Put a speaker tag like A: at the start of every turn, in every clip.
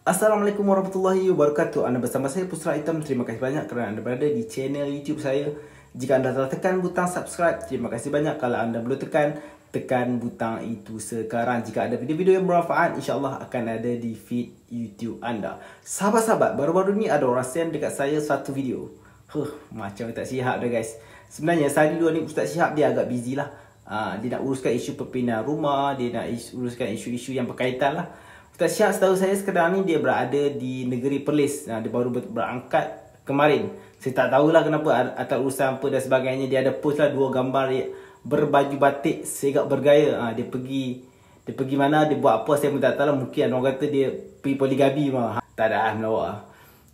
A: Assalamualaikum warahmatullahi wabarakatuh. Anda bersama saya Pusra Hitam. Terima kasih banyak kerana Anda berada di channel YouTube saya. Jika Anda telah tekan butang subscribe, terima kasih banyak. Kalau Anda belum tekan butang itu sekarang. Jika ada video-video yang bermanfaat, insyaAllah akan ada di feed YouTube Anda. Sahabat-sahabat, baru-baru ni ada orang send dekat saya satu video. Macam tak sihat dah guys. Sebenarnya sehari dua ni Ustaz Syihab dia agak busy lah. Dia nak uruskan isu perpindahan rumah, dia nak uruskan isu-isu yang berkaitan lah. Ustaz Syihab setahu saya sekarang ni dia berada di negeri Perlis. Dia baru berangkat kemarin. Saya tak tahulah kenapa atas urusan apa dan sebagainya. Dia ada post lah 2 gambar dia berbaju batik segak bergaya. Dia pergi mana, dia buat apa saya pun tak tahu lah. Mungkin orang kata dia pergi poligami mah. Tak ada melawak.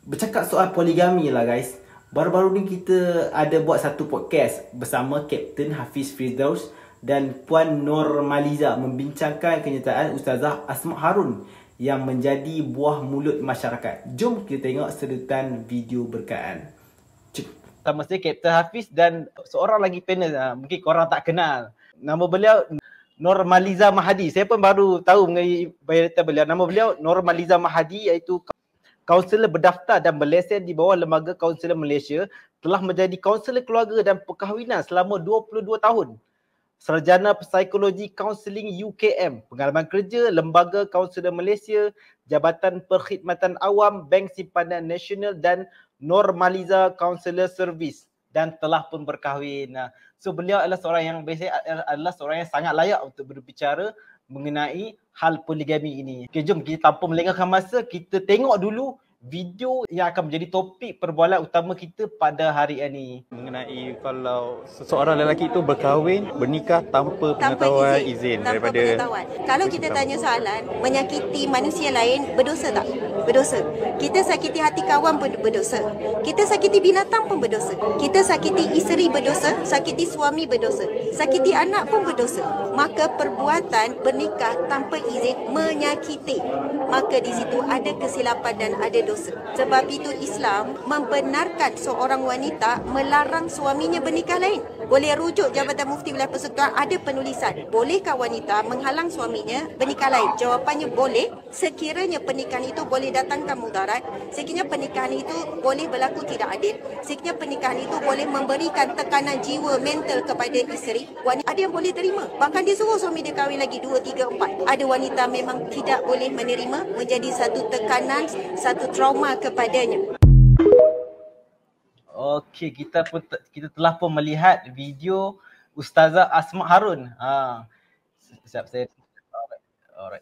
A: Bercakap soal poligami lah guys. Baru-baru ni kita ada buat satu podcast bersama Kapten Hafiz Firdaus dan Puan Normaliza membincangkan kenyataan Ustazah Asma Harun yang menjadi buah mulut masyarakat. Jom kita tengok sedutan video berkaitan. Sama saya Kapten Hafiz dan seorang lagi panel, mungkin korang tak kenal. Nama beliau Normaliza Mahadi. Saya pun baru tahu mengenai biodata beliau. Nama beliau Normaliza Mahadi, iaitu kaunselor berdaftar dan berlesen di bawah Lembaga Kaunselor Malaysia, telah menjadi kaunselor keluarga dan perkahwinan selama 22 tahun. Sarjana Psikologi Kaunseling UKM, pengalaman kerja Lembaga Kaunselor Malaysia, Jabatan Perkhidmatan Awam, Bank Simpanan Nasional dan Normaliza Counselor Service, dan telah pun berkahwin. So beliau adalah seorang yang adalah seorang yang sangat layak untuk berbicara mengenai hal poligami ini. Okey, jom kita tanpa melengahkan masa, kita tengok dulu video yang akan menjadi topik perbualan utama kita pada hari ini.
B: Mengenai kalau seseorang lelaki itu berkahwin, bernikah tanpa pengetahuan izin
C: tanpa
B: daripada
C: pengetahuan. Kalau kita tanya soalan, menyakiti manusia lain berdosa tak? Berdosa. Kita sakiti hati kawan pun berdosa. Kita sakiti binatang pun berdosa. Kita sakiti isteri berdosa, sakiti suami berdosa. Sakiti anak pun berdosa. Maka perbuatan bernikah tanpa izin menyakiti. Maka di situ ada kesilapan dan ada dosa. Sebab itu Islam membenarkan seorang wanita melarang suaminya bernikah lain. Boleh rujuk Jabatan Mufti Wilayah Persekutuan, ada penulisan. Bolehkah wanita menghalang suaminya bernikah lain? Jawapannya boleh, sekiranya pernikahan itu boleh datangkan mudarat, sekiranya pernikahan itu boleh berlaku tidak adil, sekiranya pernikahan itu boleh memberikan tekanan jiwa mental kepada isteri. Ada yang boleh terima. Bahkan dia suruh suami dia kahwin lagi 2, 3, 4. Ada wanita memang tidak boleh menerima, menjadi satu tekanan, satu trauma kepadanya.
A: Okey, kita telah pun melihat video Ustazah Asma Harun. Sekejap saya. Alright.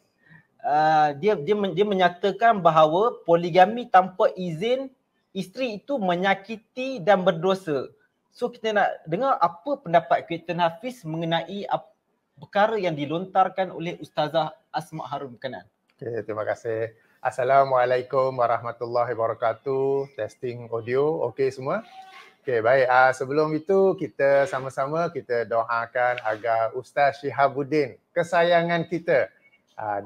A: Dia menyatakan bahawa poligami tanpa izin isteri itu menyakiti dan berdosa. So kita nak dengar apa pendapat Kapten Hafiz mengenai perkara yang dilontarkan oleh Ustazah Asma Harun berkenaan.
D: Okay, terima kasih. Assalamualaikum warahmatullahi wabarakatuh. Testing audio, okey semua? Okey, baik. Sebelum itu kita sama-sama kita doakan agar Ustaz Syihabuddin, kesayangan kita,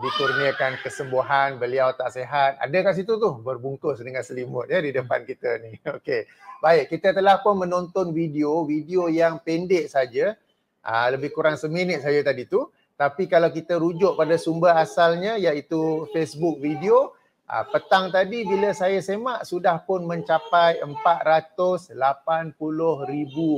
D: dikurniakan kesembuhan. Beliau tak sihat. Ada kat situ tu berbungkus dengan selimut ya di depan kita ni. Okey. Baik, kita telah pun menonton video yang pendek saja. Lebih kurang seminit saja tadi tu. Tapi kalau kita rujuk pada sumber asalnya iaitu Facebook video, petang tadi bila saya semak sudah pun mencapai 480,000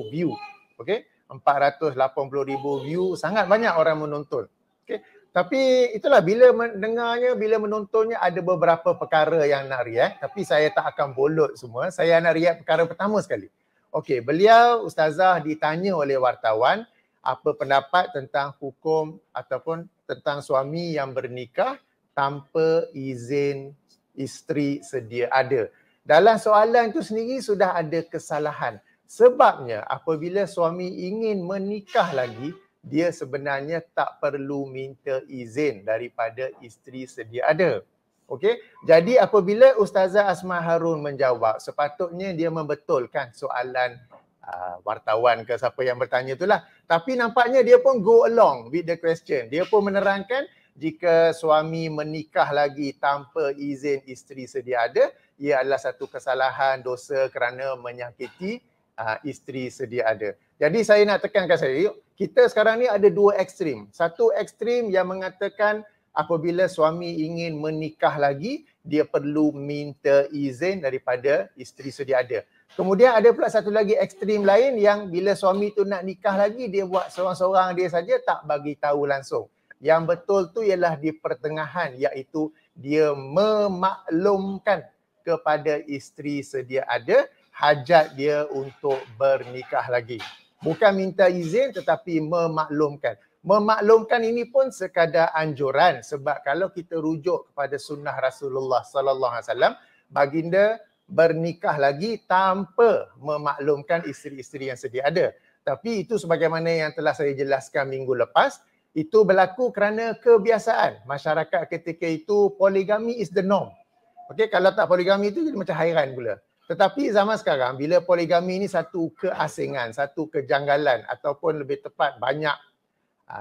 D: view. Okey, 480,000 view, sangat banyak orang menonton. Okey. Tapi itulah bila mendengarnya, bila menontonnya ada beberapa perkara yang nak react, tapi saya tak akan bolot semua. Saya nak react perkara pertama sekali. Okey, beliau ustazah ditanya oleh wartawan apa pendapat tentang hukum ataupun tentang suami yang bernikah tanpa izin isteri sedia ada. Dalam soalan itu sendiri sudah ada kesalahan. Sebabnya apabila suami ingin menikah lagi, dia sebenarnya tak perlu minta izin daripada isteri sedia ada. Okey, jadi apabila Ustazah Asma Harun menjawab, sepatutnya dia membetulkan soalan wartawan ke siapa yang bertanya itulah. Tapi nampaknya dia pun go along with the question. Dia pun menerangkan jika suami menikah lagi tanpa izin isteri sedia ada, ia adalah satu kesalahan, dosa kerana menyakiti isteri sedia ada. Jadi saya nak tekankan kita sekarang ni ada dua ekstrim. Satu ekstrim yang mengatakan apabila suami ingin menikah lagi, dia perlu minta izin daripada isteri sedia ada. Kemudian ada pula satu lagi ekstrim lain yang bila suami tu nak nikah lagi, dia buat seorang-seorang dia saja, tak bagi tahu langsung. Yang betul tu ialah di pertengahan, iaitu dia memaklumkan kepada isteri sedia ada hajat dia untuk bernikah lagi. Bukan minta izin tetapi memaklumkan. Memaklumkan ini pun sekadar anjuran, sebab kalau kita rujuk kepada sunnah Rasulullah sallallahu alaihi wasallam, baginda bernikah lagi tanpa memaklumkan isteri-isteri yang sedia ada. Tapi itu sebagaimana yang telah saya jelaskan minggu lepas, itu berlaku kerana kebiasaan masyarakat ketika itu. Poligami is the norm. Okey, kalau tak poligami itu jadi macam hairan pula. Tetapi zaman sekarang bila poligami ini satu keasingan, satu kejanggalan ataupun lebih tepat banyak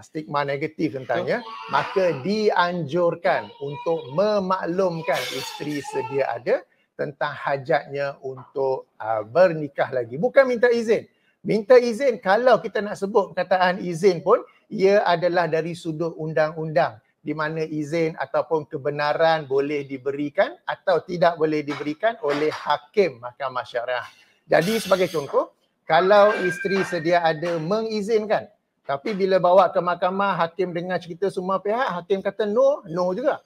D: stigma negatif tentangnya, maka dianjurkan untuk memaklumkan isteri sedia ada tentang hajatnya untuk bernikah lagi. Bukan minta izin. Minta izin, kalau kita nak sebut perkataan izin pun, ia adalah dari sudut undang-undang, di mana izin ataupun kebenaran boleh diberikan atau tidak boleh diberikan oleh hakim mahkamah syariah. Jadi sebagai contoh, kalau isteri sedia ada mengizinkan, tapi bila bawa ke mahkamah, hakim dengar cerita semua pihak, hakim kata no, no juga.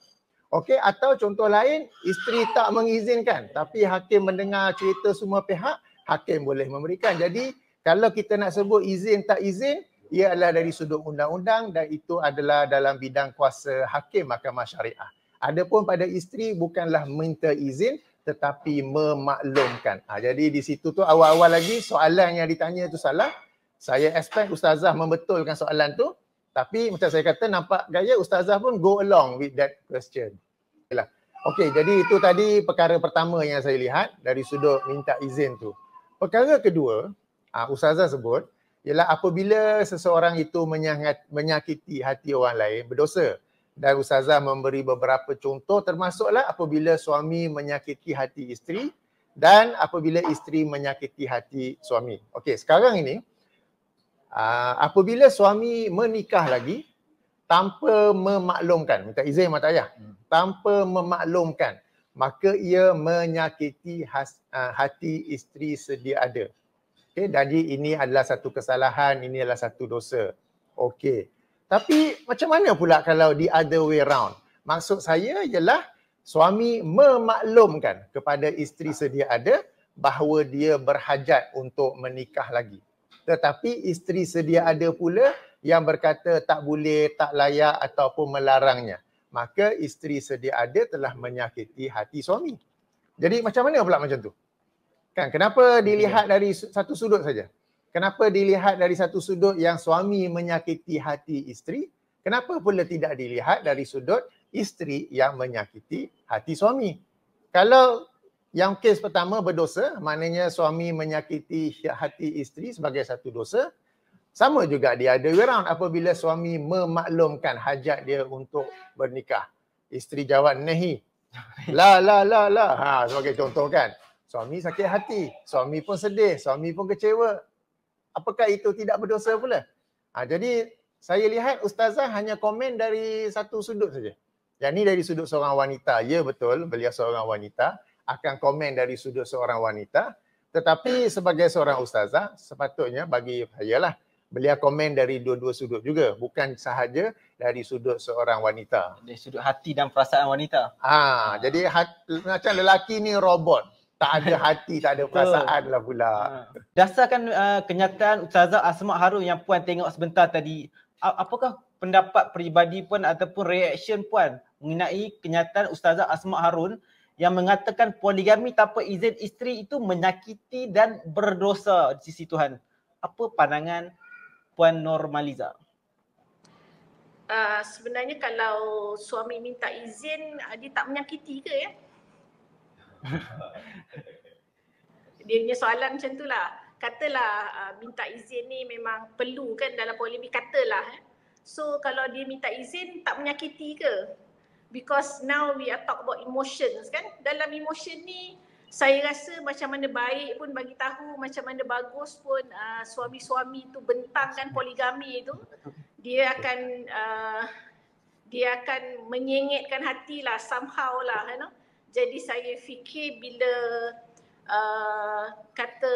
D: Okey, atau contoh lain, isteri tak mengizinkan, tapi hakim mendengar cerita semua pihak, hakim boleh memberikan. Jadi kalau kita nak sebut izin tak izin, ia adalah dari sudut undang-undang dan itu adalah dalam bidang kuasa hakim mahkamah syariah. Adapun pada isteri bukanlah minta izin tetapi memaklumkan. Jadi di situ tu awal-awal lagi soalan yang ditanya tu salah. Saya expect ustazah membetulkan soalan tu, tapi macam saya kata nampak gaya ustazah pun go along with that question. Okey, jadi itu tadi perkara pertama yang saya lihat dari sudut minta izin tu. Perkara kedua, ustazah sebut ialah apabila seseorang itu menyakiti hati orang lain, berdosa. Dan ustazah memberi beberapa contoh, termasuklah apabila suami menyakiti hati isteri dan apabila isteri menyakiti hati suami. Okey, sekarang ini apabila suami menikah lagi tanpa memaklumkan, minta izin mak ayah, tanpa memaklumkan, maka ia menyakiti hati isteri sedia ada. Okay, jadi ini adalah satu kesalahan, ini adalah satu dosa. Okey. Tapi macam mana pula kalau the other way round? Maksud saya ialah suami memaklumkan kepada isteri sedia ada bahawa dia berhajat untuk menikah lagi. Tetapi isteri sedia ada pula yang berkata tak boleh, tak layak ataupun melarangnya. Maka isteri sedia ada telah menyakiti hati suami. Jadi macam mana pula macam tu? Kan, kenapa dilihat dari satu sudut saja? Kenapa dilihat dari satu sudut yang suami menyakiti hati isteri? Kenapa pula tidak dilihat dari sudut isteri yang menyakiti hati suami? Kalau yang kes pertama berdosa, maknanya suami menyakiti hati isteri sebagai satu dosa. Sama juga dia ada way round apabila suami memaklumkan hajat dia untuk bernikah. Isteri jawab nahi. La. Sebagai contoh kan. Suami sakit hati, suami pun sedih, suami pun kecewa. Apakah itu tidak berdosa pula? Jadi saya lihat ustazah hanya komen dari satu sudut saja. Yang ini dari sudut seorang wanita. Ya betul, beliau seorang wanita. Akan komen dari sudut seorang wanita. Tetapi sebagai seorang ustazah, sepatutnya bagi saya lah, beliau komen dari dua-dua sudut juga. Bukan sahaja dari sudut seorang wanita.
A: Dari sudut hati dan perasaan wanita.
D: Jadi macam lelaki ni robot. Tak ada hati, tak ada perasaan lah pula.
A: Dasarkan kenyataan Ustazah Asma Harun yang Puan tengok sebentar tadi, apakah pendapat peribadi Puan ataupun reaction Puan mengenai kenyataan Ustazah Asma Harun yang mengatakan poligami tanpa izin isteri itu menyakiti dan berdosa di sisi Tuhan? Apa pandangan Puan Normaliza?
E: Sebenarnya kalau suami minta izin, dia tak menyakiti ke ya? Dia punya soalan macam tu lah. Katalah minta izin ni memang perlu kan dalam poligami, katalah. So kalau dia minta izin tak menyakiti ke? Because now we are talk about emotions kan. Dalam emotion ni saya rasa macam mana baik pun bagi tahu, macam mana bagus pun suami-suami tu bentangkan poligami tu, dia akan dia akan menyengitkan hati lah somehow lah, you know. Jadi saya fikir bila kata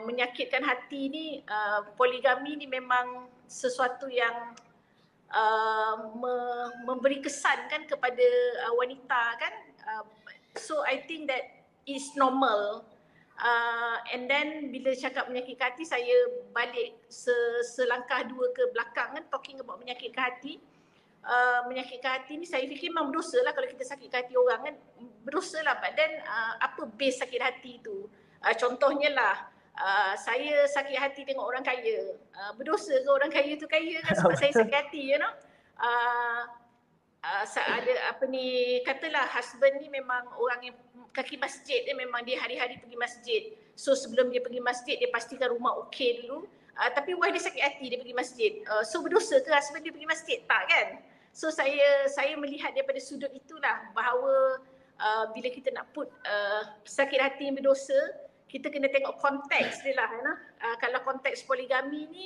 E: menyakitkan hati ni, poligami ni memang sesuatu yang memberi kesan kan kepada wanita kan. So I think that is normal. And then bila cakap menyakitkan hati, saya balik selangkah dua ke belakang kan, talking about menyakitkan hati. Menyakitkan hati ni saya fikir memang berdosa lah kalau kita sakitkan hati orang kan, berdosa lah. But then apa base sakit hati tu? Contohnya lah, saya sakit hati tengok orang kaya, berdosa ke orang kaya tu kaya kan sebab saya sakit hati, you know. Ada apa ni, katalah husband ni memang orang yang kaki masjid, dia memang dia hari-hari pergi masjid. So sebelum dia pergi masjid dia pastikan rumah okey dulu. Tapi wife dia sakit hati dia pergi masjid. So berdosa ke husband dia pergi masjid? Tak kan? So saya melihat daripada sudut itulah bahawa bila kita nak put sakit hati yang berdosa, kita kena tengok konteks dia lah. Kalau konteks poligami ni,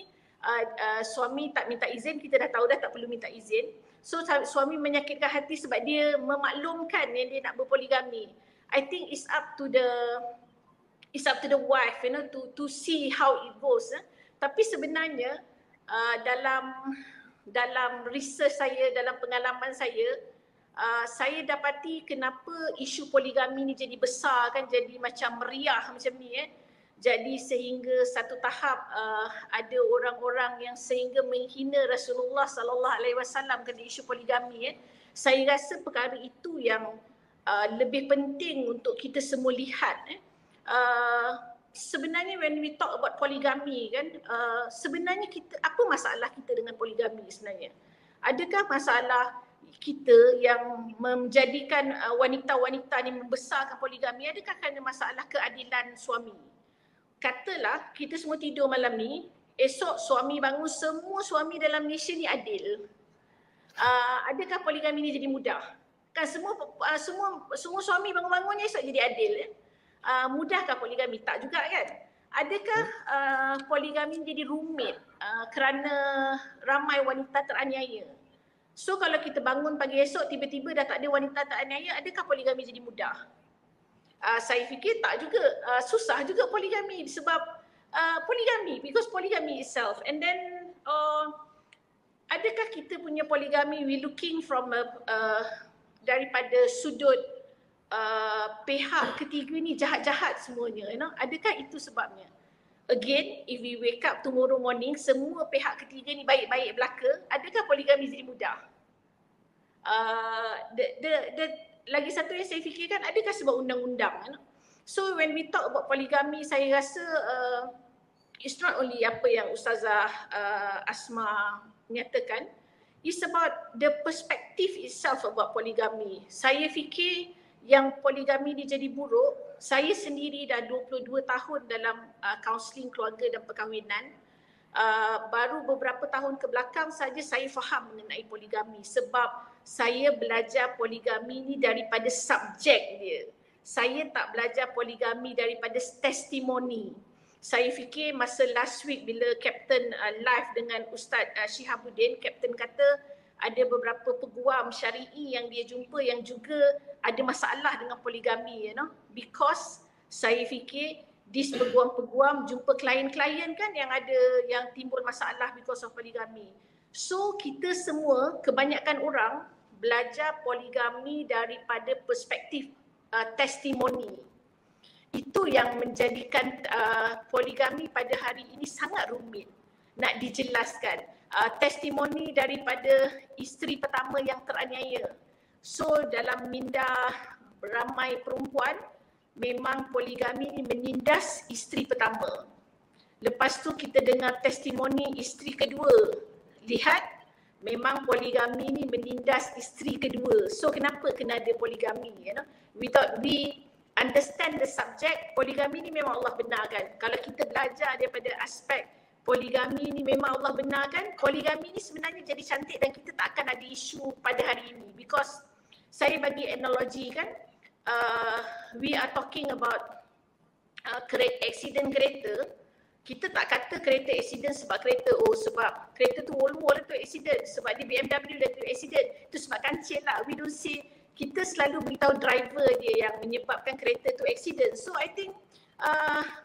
E: suami tak minta izin, kita dah tahu dah tak perlu minta izin. So suami menyakitkan hati sebab dia memaklumkan yang dia nak berpoligami. I think it's up to the wife, you know, to see how it goes. Tapi sebenarnya dalam research saya, dalam pengalaman saya dapati kenapa isu poligami ni jadi besar kan, jadi macam meriah macam ni Jadi sehingga satu tahap ada orang-orang yang sehingga menghina Rasulullah sallallahu alaihi wasallam kerana isu poligami Saya rasa perkara itu yang lebih penting untuk kita semua lihat. Sebenarnya when we talk about poligami kan, sebenarnya kita, apa masalah kita dengan poligami sebenarnya? Adakah masalah kita yang menjadikan wanita-wanita ni membesarkan poligami, adakah kerana masalah keadilan suami? Katalah kita semua tidur malam ni, esok suami bangun, semua suami dalam Malaysia ni adil. Adakah poligami ni jadi mudah? Kan semua suami bangun-bangunnya esok jadi adil mudahkah poligami? Tak juga kan? Adakah poligami jadi rumit kerana ramai wanita teraniaya? So kalau kita bangun pagi esok tiba-tiba dah tak ada wanita teraniaya, adakah poligami jadi mudah? Saya fikir tak juga, susah juga poligami sebab poligami, because poligami itself. And then adakah kita punya poligami we looking from daripada sudut pihak ketiga ni jahat-jahat semuanya, you know? Adakah itu sebabnya? Again, if we wake up tomorrow morning, semua pihak ketiga ni baik-baik belaka, adakah poligami jadi mudah? Lagi satu yang saya fikirkan, adakah sebab undang-undang? You know? So when we talk about poligami, saya rasa it's not only apa yang Ustazah Asma nyatakan, it's about the perspective itself about poligami. Saya fikir yang poligami ni jadi buruk, saya sendiri dah 22 tahun dalam kaunseling keluarga dan perkahwinan. Baru beberapa tahun ke belakang saja saya faham mengenai poligami sebab saya belajar poligami ni daripada subjek dia. Saya tak belajar poligami daripada testimoni. Saya fikir masa last week bila Kapten live dengan Ustaz Shihabuddin, Kapten kata ada beberapa peguam syari'i yang dia jumpa yang juga ada masalah dengan poligami, you know, because saya fikir this peguam-peguam jumpa klien-klien kan yang timbul masalah because of poligami. So kita semua, kebanyakan orang belajar poligami daripada perspektif testimoni. Itu yang menjadikan poligami pada hari ini sangat rumit nak dijelaskan. Testimoni daripada isteri pertama yang teraniaya. So dalam minda ramai perempuan, memang poligami ini menindas isteri pertama. Lepas tu kita dengar testimoni isteri kedua. Lihat, memang poligami ini menindas isteri kedua. So kenapa kena ada poligami? You know? We understand the subject, poligami ini memang Allah benarkan. Kalau kita belajar daripada aspek poligami ni memang Allah benarkan, poligami ni sebenarnya jadi cantik dan kita tak akan ada isu pada hari ini. Because saya bagi analogi kan, we are talking about accident kereta. Kita tak kata kereta accident sebab kereta, sebab kereta tu Volvo lah tu accident, sebab di BMW lah tu accident, tu sebab kancil lah. We don't say, kita selalu beritahu driver dia yang menyebabkan kereta tu accident. So I think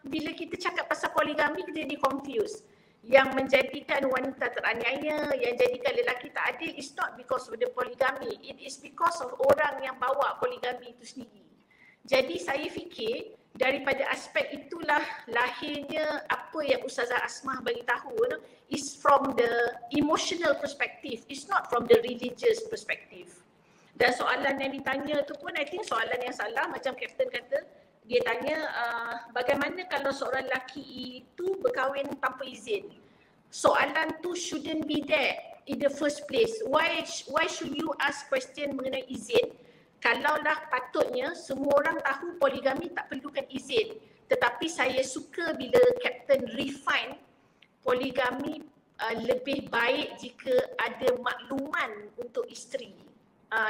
E: bila kita cakap pasal poligami, kita jadi confused. Yang menjadikan wanita teraniaya, yang jadikan lelaki tak adil, is not because of the poligami. It is because of orang yang bawa poligami itu sendiri. Jadi saya fikir daripada aspek itulah lahirnya apa yang Ustazah Asmah bagi tahu, is from the emotional perspective, it's not from the religious perspective. Dan soalan yang ditanya tu pun I think soalan yang salah, macam Kapten kata, dia tanya bagaimana kalau seorang lelaki itu berkahwin tanpa izin. Soalan tu shouldn't be there in the first place. Why should you ask question mengenai izin? Kalaulah patutnya semua orang tahu poligami tak perlukan izin. Tetapi saya suka bila Kapten refine poligami lebih baik jika ada makluman untuk isteri.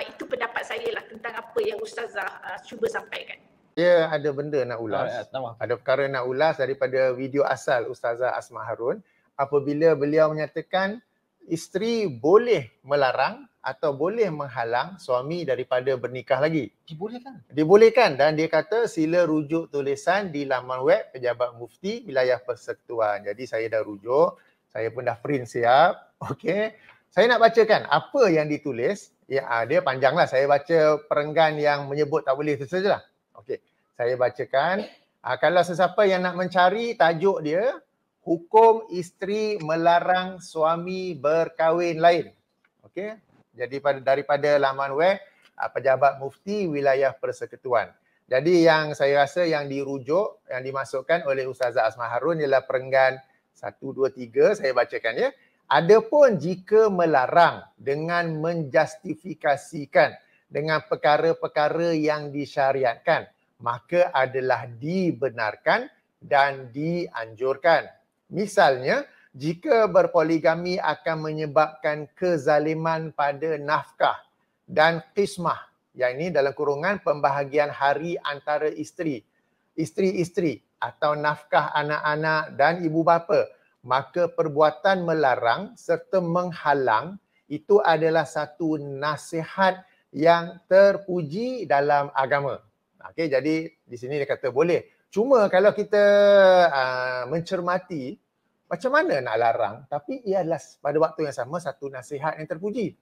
E: Itu pendapat saya lah tentang apa yang Ustazah cuba sampaikan.
D: Dia ada benda nak ulas. Ada perkara nak ulas daripada video asal Ustazah Asmah Harun. Apabila beliau menyatakan isteri boleh melarang atau boleh menghalang suami daripada bernikah lagi.
B: Dibolehkan.
D: Dibolehkan, dan dia kata sila rujuk tulisan di laman web Pejabat Mufti Wilayah Persekutuan. Jadi saya dah rujuk, saya pun dah print siap. Okey. Saya nak bacakan apa yang ditulis. Ya, dia panjanglah. Saya baca perenggan yang menyebut tak boleh itu sajalah. Okey. Saya bacakan. Kalau sesiapa yang nak mencari tajuk dia, hukum isteri melarang suami berkahwin lain. Okey. Jadi daripada laman web Pejabat Mufti Wilayah Persekutuan. Jadi yang saya rasa yang dirujuk, yang dimasukkan oleh Ustazah Asmah Harun ialah perenggan 1, 2, 3. Saya bacakan ya. Adapun jika melarang dengan menjustifikasikan dengan perkara-perkara yang disyariatkan, maka adalah dibenarkan dan dianjurkan. Misalnya, jika berpoligami akan menyebabkan kezaliman pada nafkah dan qismah, yang ini dalam kurungan pembahagian hari antara isteri-isteri atau nafkah anak-anak dan ibu bapa, maka perbuatan melarang serta menghalang itu adalah satu nasihat yang terpuji dalam agama. Okey, jadi di sini dia kata boleh. Cuma kalau kita mencermati, macam mana nak larang, tapi ia adalah pada waktu yang sama satu nasihat yang terpuji.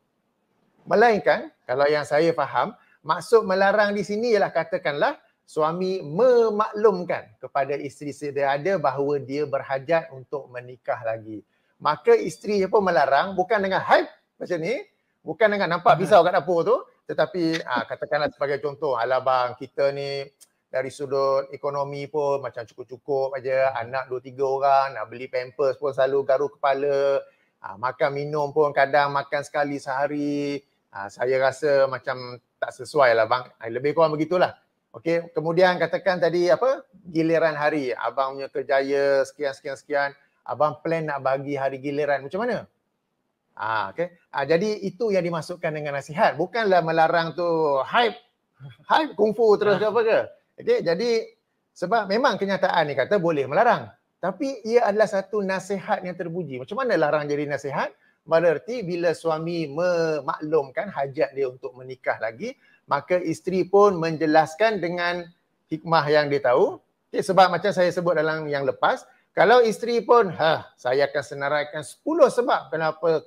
D: Melainkan, kalau yang saya faham, maksud melarang di sini ialah katakanlah suami memaklumkan kepada isteri sedia ada bahawa dia berhajat untuk menikah lagi. Maka isteri pun melarang, bukan dengan hype macam ni, bukan dengan nampak pisau kat dapur tu, tetapi katakanlah sebagai contoh, alah bang, kita ni dari sudut ekonomi pun macam cukup-cukup aja, anak 2-3 orang, nak beli pampers pun selalu garu kepala, makan minum pun kadang makan sekali sehari. Saya rasa macam tak sesuai lah bang. Lebih kurang begitulah. Okey, kemudian katakan tadi apa? Giliran hari, abang punya kerjaya sekian, abang plan nak bagi hari giliran, macam mana? Okey. Jadi itu yang dimasukkan dengan nasihat, bukanlah melarang tu hype kungfu terus ke apa ke. Okey, jadi sebab memang kenyataan ni kata boleh melarang, tapi ia adalah satu nasihat yang terpuji. Macam mana larang jadi nasihat? Berarti bila suami memaklumkan hajat dia untuk menikah lagi, maka isteri pun menjelaskan dengan hikmah yang dia tahu. Okay, sebab macam saya sebut dalam yang lepas, kalau isteri pun, saya akan senaraikan 10 sebab kenapa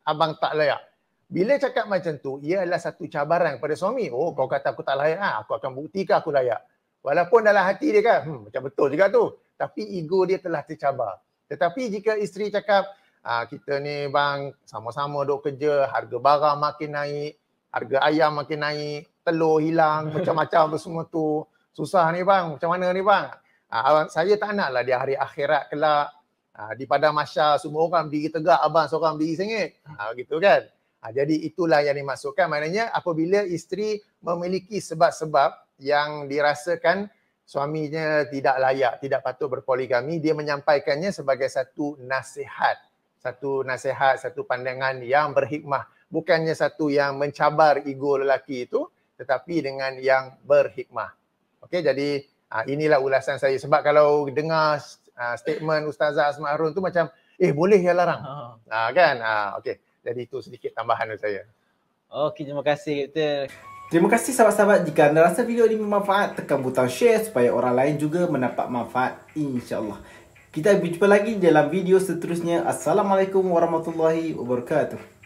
D: abang tak layak. Bila cakap macam tu, ia adalah satu cabaran kepada suami. Oh, kau kata aku tak layak, aku akan buktikan aku layak. Walaupun dalam hati dia kan, macam betul juga tu. Tapi ego dia telah tercabar. Tetapi jika isteri cakap, kita ni bang, sama-sama duk kerja, harga barang makin naik, harga ayam makin naik, telur hilang, macam-macam tu semua tu. Susah ni bang, macam mana ni bang? Saya tak nak lah di hari akhirat kelak, di padang mahsyar semua orang berdiri tegak, abang seorang berdiri sengit. Gitu kan? Jadi itulah yang dimasukkan. Maknanya apabila isteri memiliki sebab-sebab yang dirasakan suaminya tidak layak, tidak patut berpoligami, dia menyampaikannya sebagai satu nasihat. Satu pandangan yang berhikmah. Bukannya satu yang mencabar ego lelaki itu, tetapi dengan yang berhikmah. Okey, jadi inilah ulasan saya. Sebab kalau dengar statement Ustazah Asma Harun tu macam boleh ya larang. Kan? Okey. Jadi itu sedikit tambahan dari saya.
A: Okey, terima kasih Kapten. Terima kasih sahabat-sahabat. Jika anda rasa video ini bermanfaat, tekan butang share supaya orang lain juga mendapat manfaat, insya-Allah. Kita berjumpa lagi dalam video seterusnya. Assalamualaikum warahmatullahi wabarakatuh.